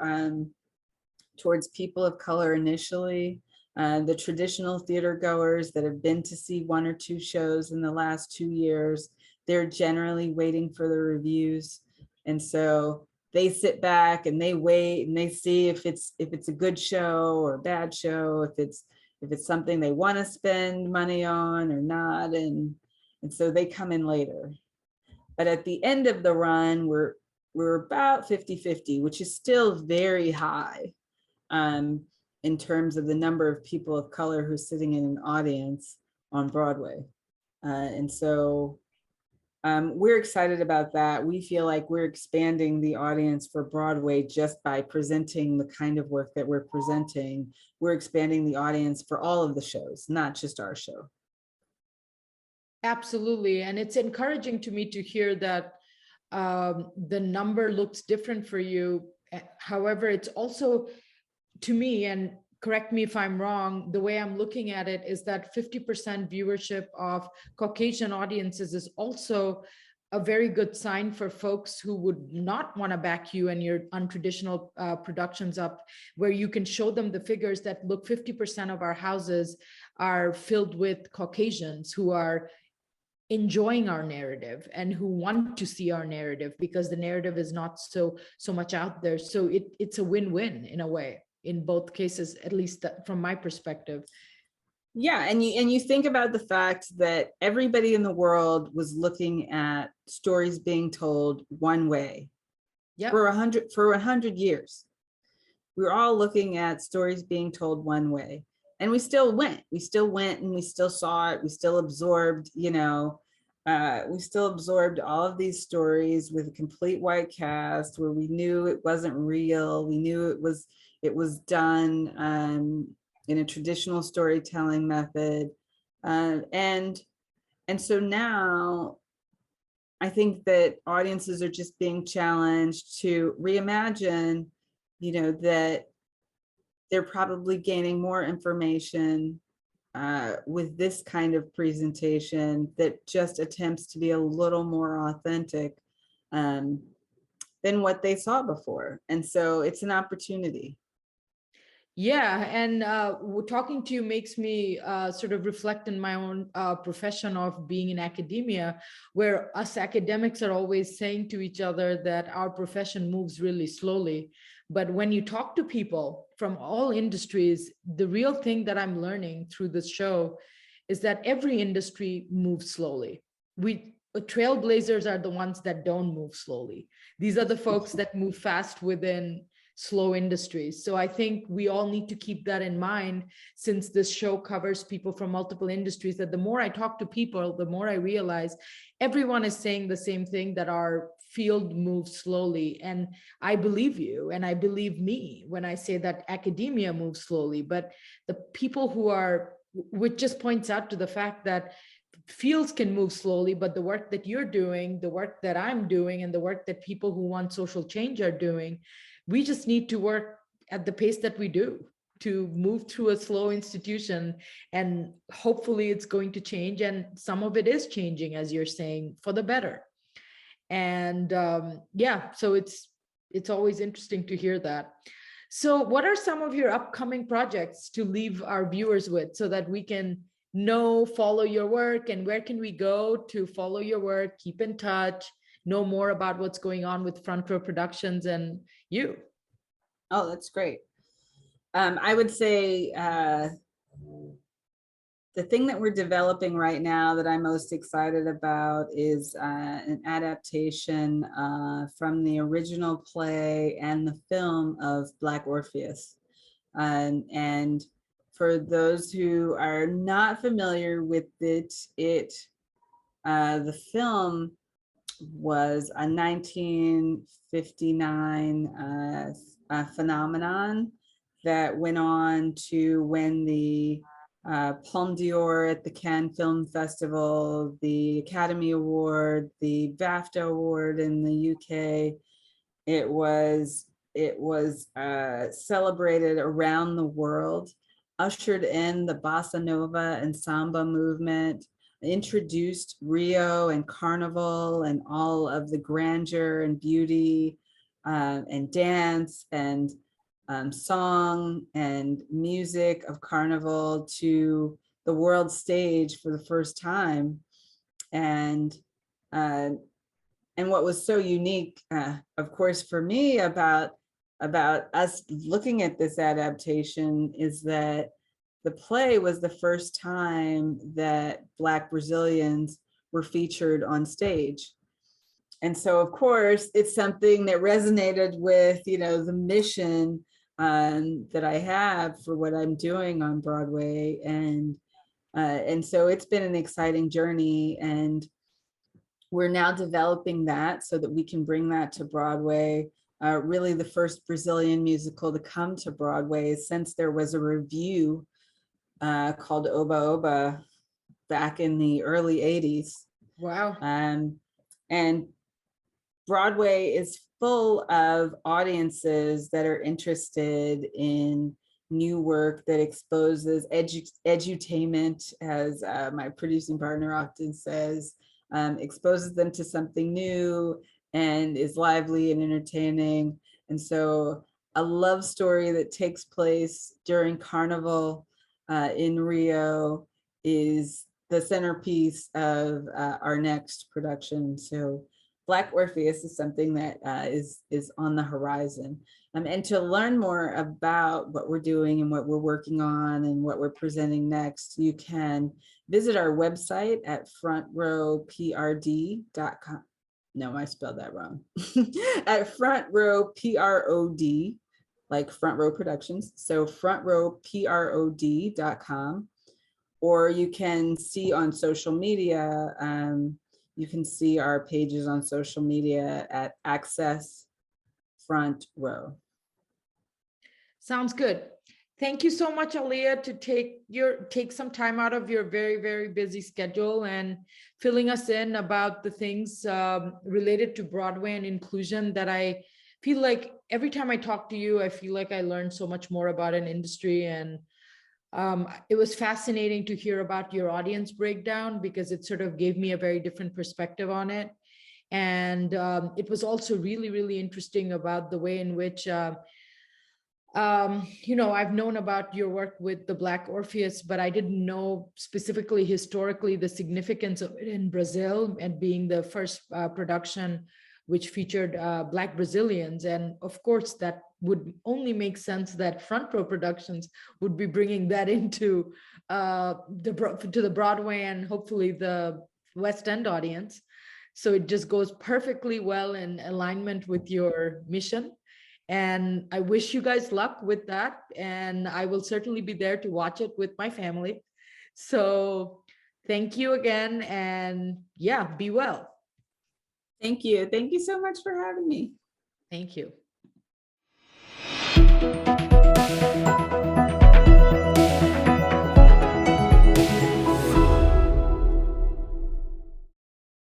towards people of color initially. The traditional theater goers that have been to see one or two shows in the last 2 years, they're generally waiting for the reviews. And so they sit back and they wait and they see if it's a good show or a bad show, if it's something they want to spend money on or not. And so they come in later. But at the end of the run, we're about 50-50, which is still very high in terms of the number of people of color who's sitting in an audience on Broadway. And so we're excited about that. We feel like we're expanding the audience for Broadway just by presenting the kind of work that we're presenting. We're expanding the audience for all of the shows, not just our show. Absolutely. And it's encouraging to me to hear that the number looks different for you. However, it's also, to me, and correct me if I'm wrong, the way I'm looking at it is that 50% viewership of Caucasian audiences is also a very good sign for folks who would not want to back you and your untraditional productions up, where you can show them the figures that, look, 50% of our houses are filled with Caucasians who are enjoying our narrative and who want to see our narrative, because the narrative is not so much out there. So it's a win-win in a way, in both cases, at least from my perspective. Yeah, and you think about the fact that everybody in the world was looking at stories being told one way. Yep. For 100 years. We were all looking at stories being told one way. And we still went and we still saw it. We still absorbed, we still absorbed all of these stories with a complete white cast, where we knew it wasn't real. We knew it was done in a traditional storytelling method. And so now I think that audiences are just being challenged to reimagine, that they're probably gaining more information with this kind of presentation that just attempts to be a little more authentic than what they saw before. And so it's an opportunity. Yeah, and talking to you makes me sort of reflect in my own profession of being in academia, where us academics are always saying to each other that our profession moves really slowly. But when you talk to people from all industries, the real thing that I'm learning through this show is that every industry moves slowly. Trailblazers are the ones that don't move slowly. These are the folks that move fast within slow industries. So I think we all need to keep that in mind, since this show covers people from multiple industries, that the more I talk to people, the more I realize everyone is saying the same thing, that our field moves slowly. And I believe you, and I believe me when I say that academia moves slowly. But the people who are, which just points out to the fact that fields can move slowly, but the work that you're doing, the work that I'm doing, and the work that people who want social change are doing, we just need to work at the pace that we do to move through a slow institution. And hopefully it's going to change. And some of it is changing, as you're saying, for the better. And yeah, so it's always interesting to hear that. So what are some of your upcoming projects to leave our viewers with, so that we can follow your work, and where can we go to follow your work, keep in touch, know more about what's going on with Front Row Productions and you? Oh, that's great. I would say the thing that we're developing right now that I'm most excited about is an adaptation from the original play and the film of Black Orpheus. And for those who are not familiar with it, the film was a 1959 phenomenon that went on to win the Palme d'Or at the Cannes Film Festival, the Academy Award, the BAFTA Award in the UK. It was celebrated around the world, ushered in the bossa nova and samba movement, introduced Rio and Carnival and all of the grandeur and beauty and dance and song and music of Carnival to the world stage for the first time. And what was so unique, of course, for me about us looking at this adaptation is that the play was the first time that Black Brazilians were featured on stage. And so, of course, it's something that resonated with, the mission that I have for what I'm doing on Broadway. And so it's been an exciting journey. And we're now developing that so that we can bring that to Broadway. Really the first Brazilian musical to come to Broadway since there was a review called Oba Oba back in the early 80s. Wow. And Broadway is full of audiences that are interested in new work that exposes edutainment, as my producing partner often says, exposes them to something new and is lively and entertaining. And so a love story that takes place during Carnival in Rio is the centerpiece of our next production. So Black Orpheus is something that is on the horizon. And to learn more about what we're doing and what we're working on and what we're presenting next, you can visit our website at frontrowprd.com. No, I spelled that wrong. At frontrowprod, like Front Row Productions. So frontrowprod.com. Or you can see on social media, you can see our pages on social media at Access Front Row. Sounds good. Thank you so much, Aaliyah, to take some time out of your very, very busy schedule and filling us in about the things related to Broadway and inclusion that I feel like every time I talk to you, I feel like I learn so much more about an industry. And It was fascinating to hear about your audience breakdown because it sort of gave me a very different perspective on it. And it was also really, really interesting about the way in which, I've known about your work with the Black Orpheus, but I didn't know specifically historically the significance of it in Brazil and being the first production which featured Black Brazilians. And of course, that would only make sense that Front Row Productions would be bringing that into the Broadway and hopefully the West End audience. So it just goes perfectly well in alignment with your mission. And I wish you guys luck with that. And I will certainly be there to watch it with my family. So thank you again. And yeah, be well. Thank you. Thank you so much for having me. Thank you.